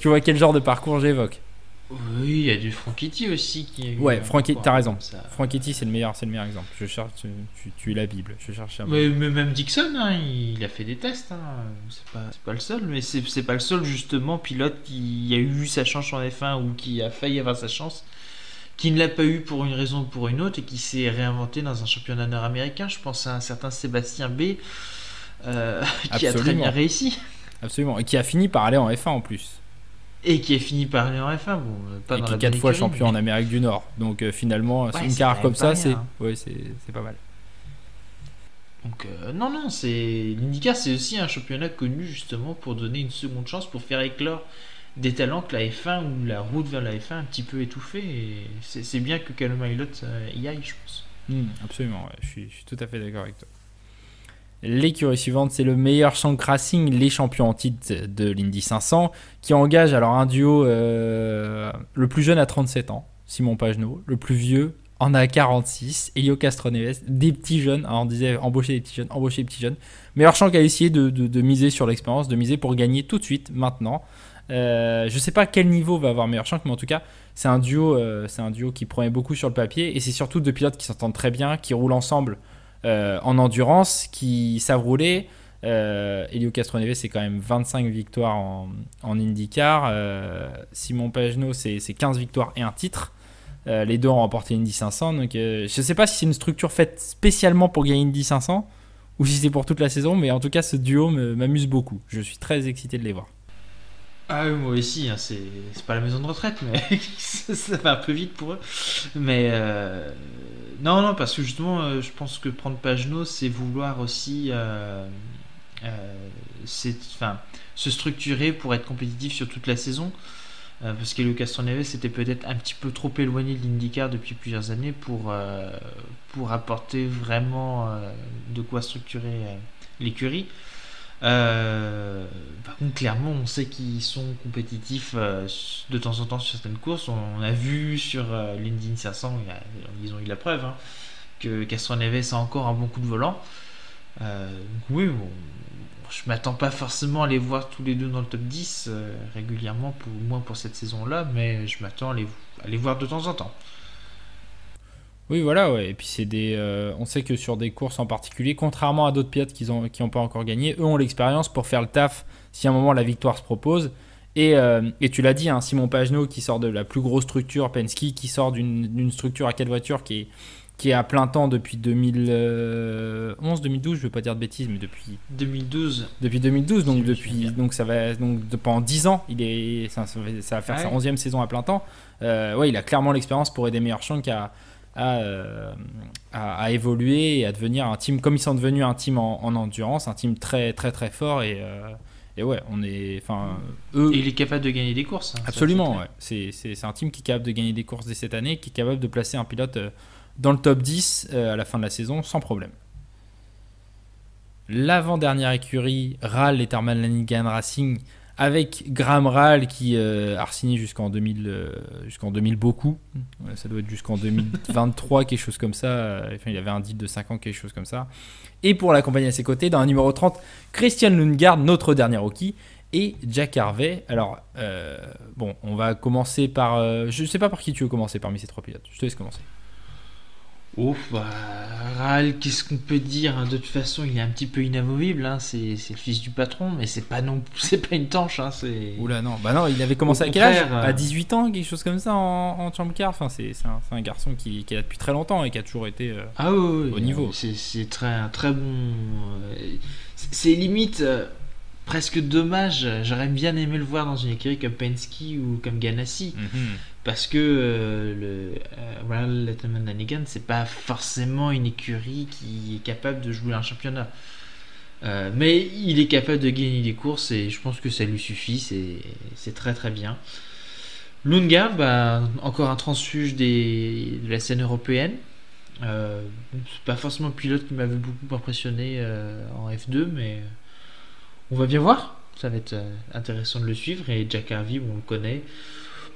vois quel genre de parcours j'évoque. Oui, il y a du Franchitti aussi qui a eu Ouais, un Franchitti, parcours t'as un peu raison. comme ça. Franchitti, c'est le meilleur exemple. Je cherche, tu es la Bible. Je cherche un Mais même Dixon, hein, il a fait des tests. Hein. C'est pas le seul, mais c'est pas le seul justement pilote qui a eu sa chance en F1 ou qui a failli avoir sa chance, qui ne l'a pas eu pour une raison ou pour une autre et qui s'est réinventé dans un championnat nord-américain. Je pense à un certain Sébastien B, qui a très bien réussi. Absolument. Et qui a fini par aller en F1 en plus. Et qui a fini par aller en F1, bon, pas et dans qui la est 4 fois écurie, champion en Amérique du Nord. Donc finalement, ouais, une carrière comme ça, rien, c'est pas mal. Donc non, c'est l'IndyCar, c'est aussi un championnat connu justement pour donner une seconde chance, pour faire éclore des talents que la F1 ou la route vers la F1 un petit peu étouffée. Et c'est bien que Callum Ilott y aille, je pense. Absolument, ouais, je suis tout à fait d'accord avec toi. L'écurie suivante, c'est le meilleur Shank Racing, les champions en titre de l'Indy 500, qui engage alors un duo, le plus jeune à 37 ans, Simon Pagenaud, le plus vieux en a 46, Helio Castroneves, des petits jeunes, hein, on disait embaucher des petits jeunes. Meilleur Shank a essayé de miser sur l'expérience, de miser pour gagner tout de suite, maintenant. Je ne sais pas quel niveau va avoir meilleur Shank, mais en tout cas, c'est un duo qui promet beaucoup sur le papier, et c'est surtout deux pilotes qui s'entendent très bien, qui roulent ensemble en endurance, qui savent rouler. Helio Castroneves, c'est quand même 25 victoires en IndyCar. Simon Pagenaud, c'est 15 victoires et un titre. Les deux ont remporté l'Indy 500. Donc, je ne sais pas si c'est une structure faite spécialement pour gagner l'Indy 500 ou si c'est pour toute la saison, mais en tout cas, ce duo m'amuse beaucoup. Je suis très excité de les voir. Ah oui, moi aussi, hein, c'est pas la maison de retraite, mais ça va un peu vite pour eux. Mais non, parce que justement, je pense que prendre Pagenaud, c'est vouloir aussi se structurer pour être compétitif sur toute la saison. Parce que le Castroneves était peut-être un petit peu trop éloigné de l'IndyCar depuis plusieurs années pour apporter vraiment de quoi structurer l'écurie. Par contre, clairement, on sait qu'ils sont compétitifs de temps en temps sur certaines courses. On a vu sur l'Indy 500, ils ont eu la preuve, hein, que Castroneves a encore un bon coup de volant. Donc oui, bon, je m'attends pas forcément à les voir tous les deux dans le top 10 régulièrement, au moins pour cette saison-là, mais je m'attends à les voir de temps en temps. Oui, voilà, ouais. Et puis on sait que sur des courses en particulier, contrairement à d'autres pilotes qui ont pas encore gagné, eux ont l'expérience pour faire le taf si à un moment la victoire se propose. Et tu l'as dit, hein, Simon Pagenaud qui sort de la plus grosse structure, Penske, qui sort d'une structure à 4 voitures qui est à plein temps depuis 2011, 2012, je ne veux pas dire de bêtises, mais depuis 2012. Depuis 2012, donc ça va pendant 10 ans, ça va faire sa 11e saison à plein temps. Ouais, il a clairement l'expérience pour aider Meyer Shank à évoluer et à devenir un team, comme ils sont devenus un team en endurance, un team très très très fort et ouais, eux. Et il est capable de gagner des courses. Hein, absolument, ouais. C'est un team qui est capable de gagner des courses dès cette année, qui est capable de placer un pilote dans le top 10 à la fin de la saison sans problème. L'avant-dernière écurie, RAL Letterman Lanigan Racing, avec Graham Rahal qui a signé jusqu'en 2000 beaucoup. Ça doit être jusqu'en 2023, quelque chose comme ça. Enfin, il avait un deal de 5 ans, quelque chose comme ça. Et pour l'accompagner à ses côtés, dans un numéro 30, Christian Lundgaard, notre dernier rookie, et Jack Harvey. Alors, bon, on va commencer par... je ne sais pas par qui tu veux commencer parmi ces 3 pilotes. Je te laisse commencer. Ouf, Rahal, qu'est-ce qu'on peut dire, hein. De toute façon, il est un petit peu inamovible, hein. C'est le fils du patron, mais c'est pas une tanche, hein. Oula, non, bah non, il avait commencé à quel âge à 18 ans, quelque chose comme ça en Champ Car. Enfin, c'est un garçon qui est là depuis très longtemps et qui a toujours été au niveau. C'est un très bon. C'est limite presque dommage. J'aurais bien aimé le voir dans une écurie comme Penske ou comme Ganassi. Parce que voilà, Letterman Lanigan, c'est pas forcément une écurie qui est capable de jouer un championnat. Mais il est capable de gagner des courses et je pense que ça lui suffit. C'est très très bien. Lundgaard, encore un transfuge de la scène européenne. C'est pas forcément un pilote qui m'avait beaucoup impressionné en F2, mais on va bien voir. Ça va être intéressant de le suivre. Et Jack Harvey, on le connaît.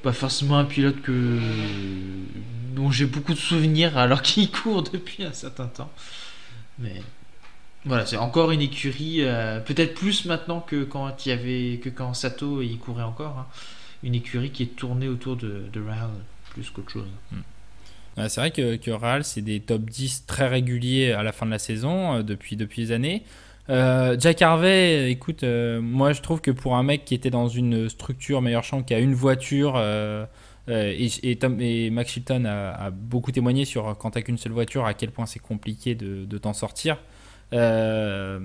Pas forcément un pilote dont j'ai beaucoup de souvenirs alors qu'il court depuis un certain temps. Mais voilà, c'est encore une écurie, peut-être plus maintenant que quand Sato y courait encore. Hein. Une écurie qui est tournée autour de Rahal plus qu'autre chose. C'est vrai que Rahal, c'est des top 10 très réguliers à la fin de la saison depuis des années. Jack Harvey, écoute, moi je trouve que pour un mec qui était dans une structure meilleur champ, qui a une voiture, et Max Chilton a beaucoup témoigné sur quand t'as qu'une seule voiture, à quel point c'est compliqué de t'en sortir. Avait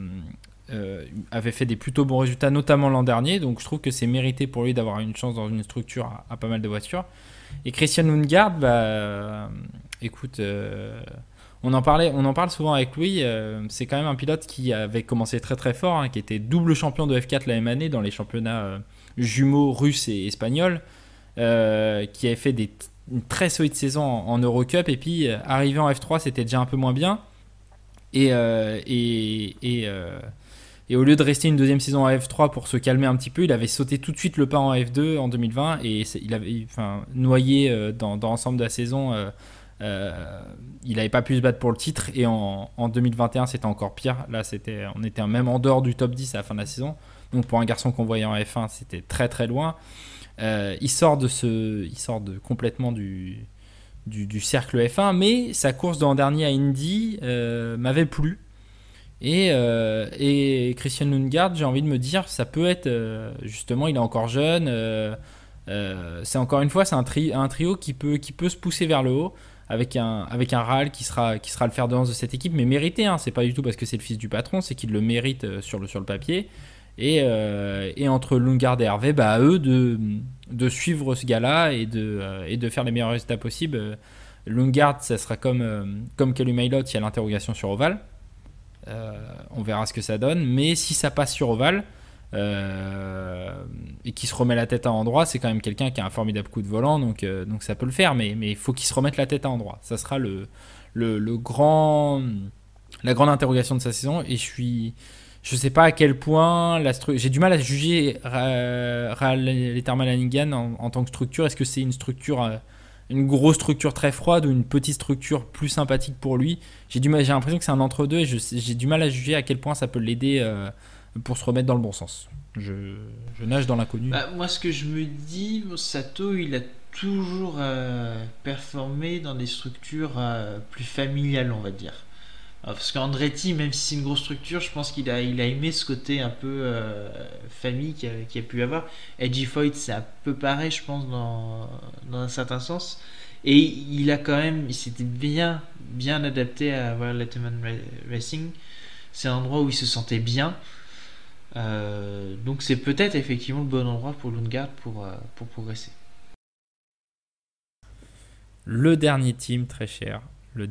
fait des plutôt bons résultats, notamment l'an dernier, donc je trouve que c'est mérité pour lui d'avoir une chance dans une structure à pas mal de voitures. Et Christian Lundgaard, écoute. On en parle souvent avec Louis. C'est quand même un pilote qui avait commencé très très fort, hein, qui était double champion de F4 la même année dans les championnats jumeaux russes et espagnols, qui avait fait une très solide saison en Eurocup, et puis arrivé en F3, c'était déjà un peu moins bien. Et au lieu de rester une deuxième saison en F3 pour se calmer un petit peu, il avait sauté tout de suite le pas en F2 en 2020 et il avait noyé dans l'ensemble de la saison. Il n'avait pas pu se battre pour le titre et en 2021 c'était encore pire. Là on était même en dehors du top 10 à la fin de la saison, donc pour un garçon qu'on voyait en F1 c'était très très loin. Il sort complètement du cercle F1, mais sa course de l'an dernier à Indy m'avait plu et Christian Lundgaard, j'ai envie de me dire, ça peut être justement, il est encore jeune, c'est encore une fois c'est un trio qui peut se pousser vers le haut avec un Rahal qui sera le fer de lance de cette équipe, mais mérité, hein. C'est pas du tout parce que c'est le fils du patron, c'est qu'il le mérite sur le papier. Et entre Lundgaard et Harvey, à eux de suivre ce gars-là et de faire les meilleurs résultats possibles. Lundgaard, ça sera comme Callum Ilott, il y a l'interrogation sur Oval. On verra ce que ça donne, mais si ça passe sur Oval et qui se remet la tête à endroit, c'est quand même quelqu'un qui a un formidable coup de volant, donc ça peut le faire, mais il faut qu'il se remette la tête à endroit. Ça sera la grande interrogation de sa saison, et je sais pas à quel point j'ai du mal à juger Letterman Lanigan en tant que structure. Est-ce que c'est une structure, une grosse structure très froide ou une petite structure plus sympathique pour lui? J'ai l'impression que c'est un entre-deux et j'ai du mal à juger à quel point ça peut l'aider pour se remettre dans le bon sens. Je nage dans l'inconnu. Moi, ce que je me dis, Sato, il a toujours performé dans des structures plus familiales, on va dire. Parce qu'Andretti, même si c'est une grosse structure, je pense qu'il a aimé ce côté un peu famille qu'il a pu avoir. Edgy Foyt, c'est un peu pareil, je pense, dans un certain sens. Et il s'était bien adapté à Letterman Racing. C'est un endroit où il se sentait bien. Donc c'est peut-être effectivement le bon endroit pour Lundgaard pour progresser. Le dernier team, très cher. Le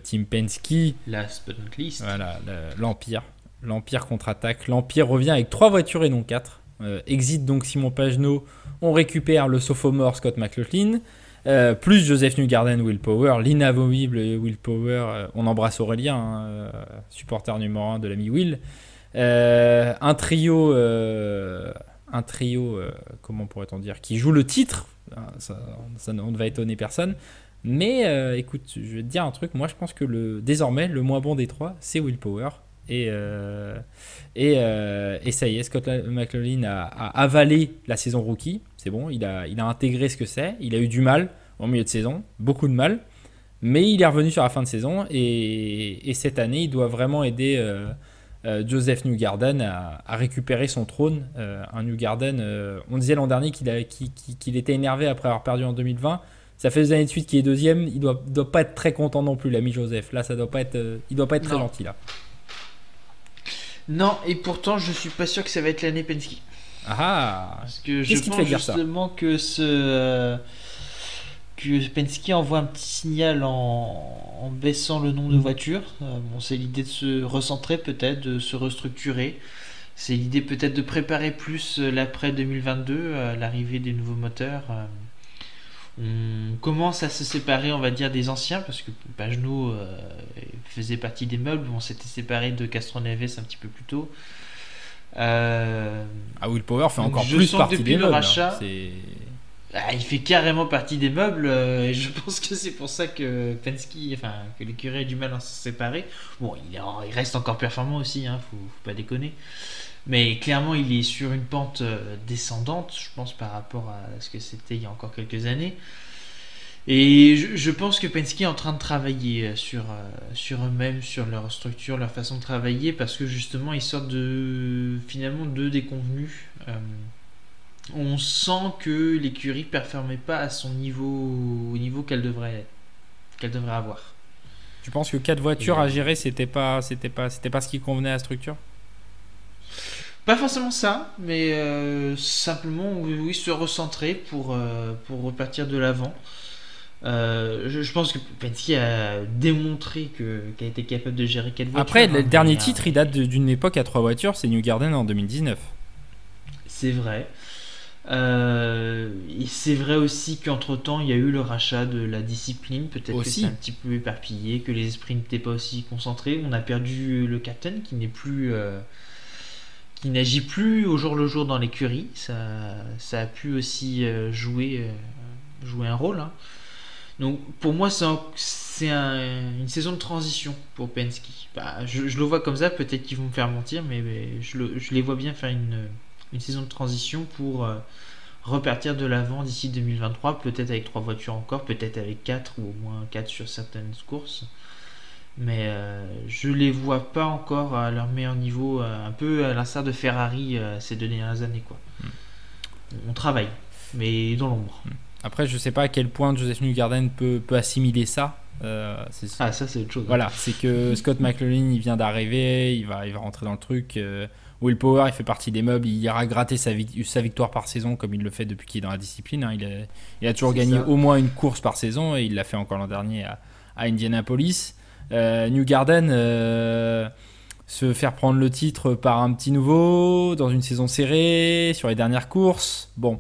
team Penske. Last but not least. Voilà, l'Empire. L'Empire contre-attaque. L'Empire revient avec 3 voitures et non 4. Exit donc Simon Pagenaud. On récupère le sophomore Scott McLaughlin. Plus Joseph Newgarden, Will Power. L'inamovible Will Power. On embrasse Aurélien, supporter numéro 1 de l'ami Will. Un trio un trio, comment pourrait-on dire, qui joue le titre. Ça ne va étonner personne. Mais écoute, je vais te dire un truc. Moi, je pense que désormais, le moins bon des trois, c'est Will Power. Et ça y est, Scott McLaughlin a avalé la saison rookie. C'est bon, il a intégré ce que c'est. Il a eu du mal en milieu de saison, beaucoup de mal. Mais il est revenu sur la fin de saison. Et cette année, il doit vraiment aider Joseph Newgarden à récupérer son trône. Un Newgarden, on disait l'an dernier qu'il était énervé après avoir perdu en 2020. Ça fait 2 années de suite qu'il est deuxième. Il doit pas être très content non plus, l'ami Joseph. Là, il doit pas être très gentil là. Non, et pourtant, je suis pas sûr que ça va être l'année Penske. Parce que je pense justement que que Penske envoie un petit signal en baissant le nombre de voitures. C'est l'idée de se recentrer peut-être, de se restructurer. C'est l'idée peut-être de préparer plus l'après 2022, l'arrivée des nouveaux moteurs. On commence à se séparer, on va dire, des anciens, parce que Pagenaud faisait partie des meubles. On s'était séparé de Castroneves un petit peu plus tôt. Will Power fait encore plus partie des meubles. Rachat, il fait carrément partie des meubles. Et je pense que c'est pour ça que que l'écurie a du mal à se séparer. Bon, il reste encore performant aussi, faut pas déconner. Mais clairement, il est sur une pente descendante, je pense, par rapport à ce que c'était il y a encore quelques années. Et je pense que Penske est en train de travailler sur eux-mêmes, sur leur structure, leur façon de travailler, parce que justement, ils sortent finalement de déconvenus. On sent que l'écurie ne performait pas à son niveau, au niveau qu'elle devrait avoir. Tu penses que 4 voitures à gérer, c'était pas ce qui convenait à la structure ? Pas forcément ça, mais simplement oui, se recentrer pour repartir de l'avant. Je pense que Penske a démontré qu'elle était capable de gérer 4 voitures. Après, le dernier titre, il date d'une époque à 3 voitures, c'est Newgarden en 2019. C'est vrai. Et c'est vrai aussi qu'entre-temps, il y a eu le rachat de la discipline. Peut-être aussi. Que c'est un petit peu éparpillé, que les esprits n'étaient pas aussi concentrés. On a perdu le captain qui n'est plus... qui n'agit plus au jour le jour dans l'écurie. Ça a pu aussi jouer un rôle. Donc pour moi, c'est une saison de transition pour Penske. Je le vois comme ça, peut-être qu'ils vont me faire mentir, mais je les vois bien faire une saison de transition pour repartir de l'avant d'ici 2023, peut-être avec 3 voitures encore, peut-être avec 4 ou au moins 4 sur certaines courses. Mais je les vois pas encore à leur meilleur niveau, un peu à l'instar de Ferrari ces 2 dernières années, quoi. On travaille, mais dans l'ombre. Après, je sais pas à quel point Joseph Newgarden peut assimiler ça. Ça c'est autre chose. Voilà, c'est que Scott McLaughlin, il vient d'arriver, il va rentrer dans le truc. Will Power, il fait partie des meubles, il ira gratter sa victoire par saison comme il le fait depuis qu'il est dans la discipline. Il a toujours gagné au moins une course par saison et il l'a fait encore l'an dernier à Indianapolis. Newgarden se faire prendre le titre par un petit nouveau dans une saison serrée sur les dernières courses. Bon,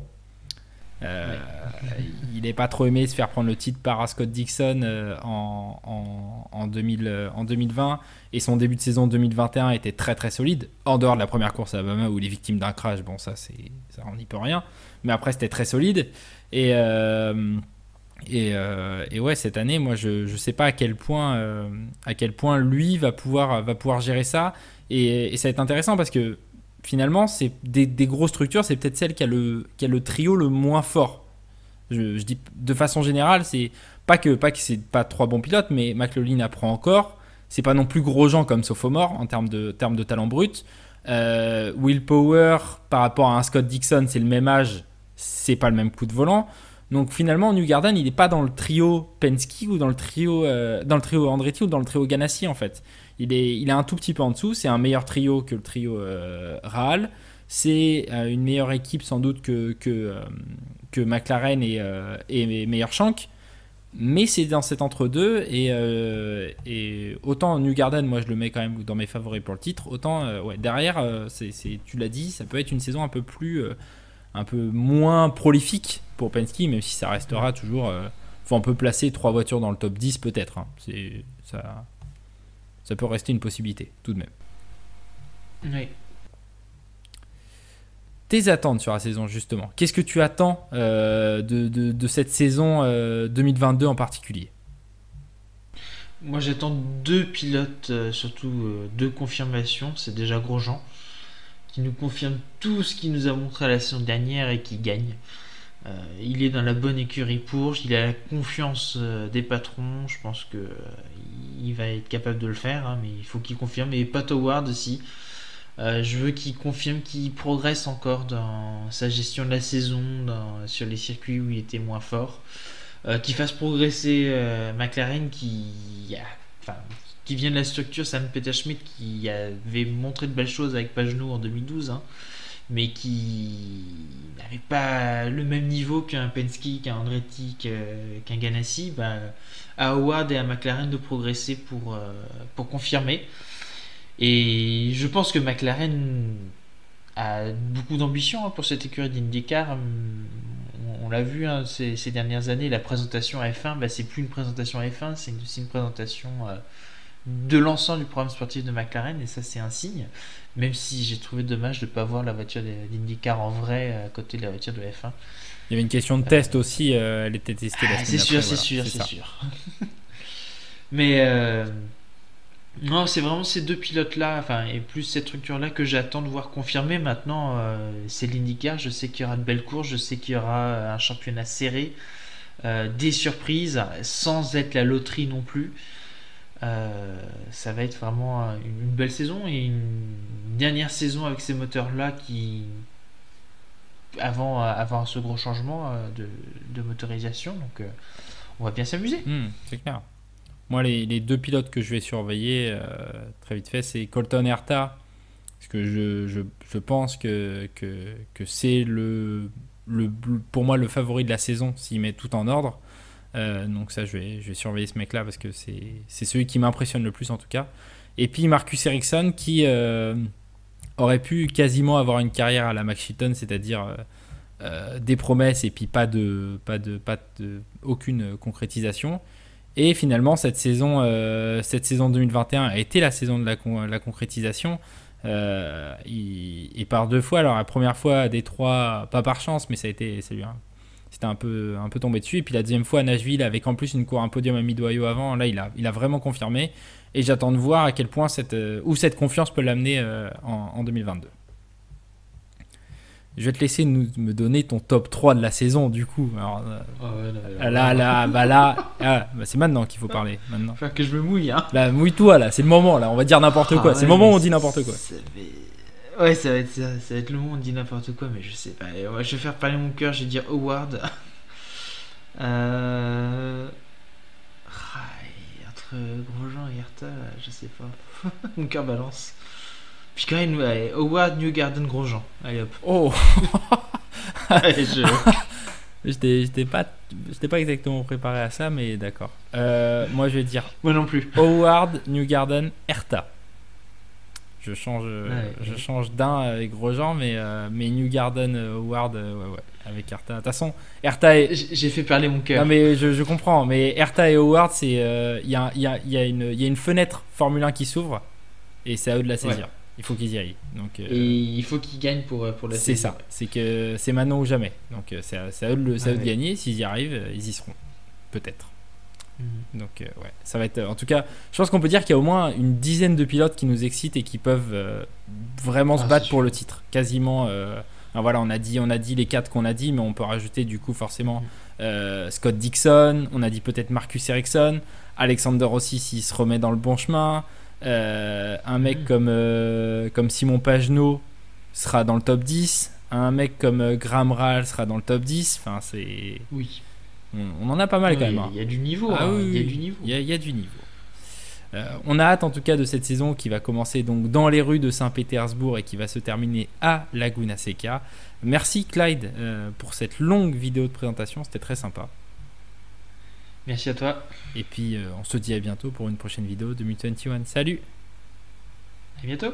il n'est pas trop aimé se faire prendre le titre par Scott Dixon en 2020 et son début de saison 2021 était très très solide en dehors de la première course à Alabama où il est victime d'un crash. Bon, ça on n'y peut rien, mais après c'était très solide et ouais, cette année, moi, je sais pas à quel point lui va pouvoir gérer ça. Et ça va être intéressant parce que finalement, c'est des grosses structures, c'est peut-être celle qui a le trio le moins fort. Je dis de façon générale, c'est pas que c'est pas 3 bons pilotes, mais McLaughlin apprend encore. C'est pas non plus Grosjean comme sophomore en termes de talent brut. Will Power, par rapport à un Scott Dixon, c'est le même âge, c'est pas le même coup de volant. Donc finalement, Newgarden, il n'est pas dans le trio Penske ou dans le trio Andretti ou dans le trio Ganassi en fait. Il est un tout petit peu en dessous. C'est un meilleur trio que le trio Rahal. C'est une meilleure équipe sans doute que McLaren et Meyershank. Mais c'est dans cet entre-deux et autant Newgarden, moi je le mets quand même dans mes favoris pour le titre. Autant derrière, tu l'as dit, ça peut être une saison un peu moins prolifique pour Penske, même si ça restera toujours. On peut placer 3 voitures dans le top 10 peut-être. Ça peut rester une possibilité tout de même. Oui. tes attentes sur la saison, justement. Qu'est-ce que tu attends de cette saison 2022 en particulier? Moi, j'attends deux pilotes, surtout deux confirmations. C'est déjà Grosjean, qui nous confirme tout ce qu'il nous a montré la saison dernière et qui gagne. Il est dans la bonne écurie Porsche, il a la confiance des patrons. Je pense que il va être capable de le faire, hein, mais il faut qu'il confirme. Et Pat Howard aussi. Je veux qu'il confirme qu'il progresse encore dans sa gestion de la saison, sur les circuits où il était moins fort. Qui fasse progresser McLaren qui vient de la structure Sam Peter-Schmidt, qui avait montré de belles choses avec Pagenaud en 2012, hein, mais qui n'avait pas le même niveau qu'un Penske, qu'un Andretti, qu'un Ganassi. À Howard et à McLaren de progresser pour confirmer. Et je pense que McLaren a beaucoup d'ambition, hein, pour cette écurie d'IndyCar. On l'a vu, hein, ces dernières années, la présentation F1, c'est plus une présentation F1, c'est aussi une présentation de l'ensemble du programme sportif de McLaren, et ça c'est un signe, même si j'ai trouvé dommage de ne pas voir la voiture d'IndyCar en vrai à côté de la voiture de F1. Il y avait une question de test aussi, elle était testée la semaine c'est après, sûr, voilà, c'est sûr. Mais non, c'est vraiment ces deux pilotes-là, et plus cette structure-là que j'attends de voir confirmer. Maintenant, c'est l'IndyCar, je sais qu'il y aura de belles courses, je sais qu'il y aura un championnat serré, des surprises, sans être la loterie non plus. Ça va être vraiment une belle saison, et une dernière saison avec ces moteurs-là qui... avant ce gros changement de motorisation, donc on va bien s'amuser. C'est clair. Moi, les deux pilotes que je vais surveiller très vite fait, c'est Colton Herta, parce que je pense que c'est pour moi le favori de la saison s'il met tout en ordre. Donc ça, je vais surveiller ce mec-là parce que c'est celui qui m'impressionne le plus en tout cas. Et puis Marcus Ericsson qui aurait pu quasiment avoir une carrière à la Max Chilton, c'est-à-dire des promesses et puis pas de aucune concrétisation. Et finalement, cette saison 2021 a été la saison de la concrétisation. Et par deux fois, alors la première fois à Détroit, pas par chance, mais c'était un peu tombé dessus. Et puis la deuxième fois à Nashville, avec en plus un podium à Mid-Ohio avant, là il a vraiment confirmé. Et j'attends de voir à quel point où cette confiance peut l'amener en 2022. Je vais te laisser me donner ton top 3 de la saison du coup. Alors, c'est maintenant qu'il faut parler. Maintenant. Faut que je me mouille, hein. Là, mouille-toi là, c'est le moment là, on va dire n'importe quoi. C'est le moment où on dit n'importe quoi. Ouais, ça va être le moment où on dit n'importe quoi, mais je sais pas. Ouais, je vais faire parler mon cœur, je vais dire Howard. Entre Grosjean et Herta, je sais pas. Mon cœur balance. Puis quand même, Howard, Newgarden, Grosjean. Allez hop. Oh. Allez, J'étais pas exactement préparé à ça, mais d'accord. Moi, je vais dire. Moi non plus. Howard, Newgarden, Herta. Je change d'un avec Grosjean, mais Newgarden, Howard, ouais, avec Herta. De toute façon, Herta est... J'ai fait parler mon cœur. Non, mais je comprends. Mais Herta et Howard, c'est il y a une fenêtre Formule 1 qui s'ouvre, et c'est à eux de la saisir. Ouais. Il faut qu'ils y aillent. Donc, et il faut qu'ils gagnent pour la saison. C'est ça. C'est que c'est maintenant ou jamais. Donc c'est à eux de gagner. S'ils y arrivent, ils y seront. Peut-être. Donc ouais, ça va être. En tout cas, je pense qu'on peut dire qu'il y a au moins une dizaine de pilotes qui nous excitent et qui peuvent vraiment se battre pour le titre. Quasiment. Voilà, on a dit les 4 qu'on a dit, mais on peut rajouter du coup forcément Scott Dixon. On a dit peut-être Marcus Ericsson, Alexander Rossi s'il se remet dans le bon chemin. Un mec comme Simon Pagenaud sera dans le top 10. Un mec comme Graham Rahal sera dans le top 10. Enfin, c'est... Oui. On en a pas mal quand même. Il y a du niveau. Il y a du niveau. Il y a du niveau. On a hâte en tout cas de cette saison qui va commencer donc dans les rues de Saint-Pétersbourg et qui va se terminer à Laguna Seca. Merci Clyde pour cette longue vidéo de présentation. C'était très sympa. Merci à toi. Et puis on se dit à bientôt pour une prochaine vidéo de Mute 21. Salut. À bientôt.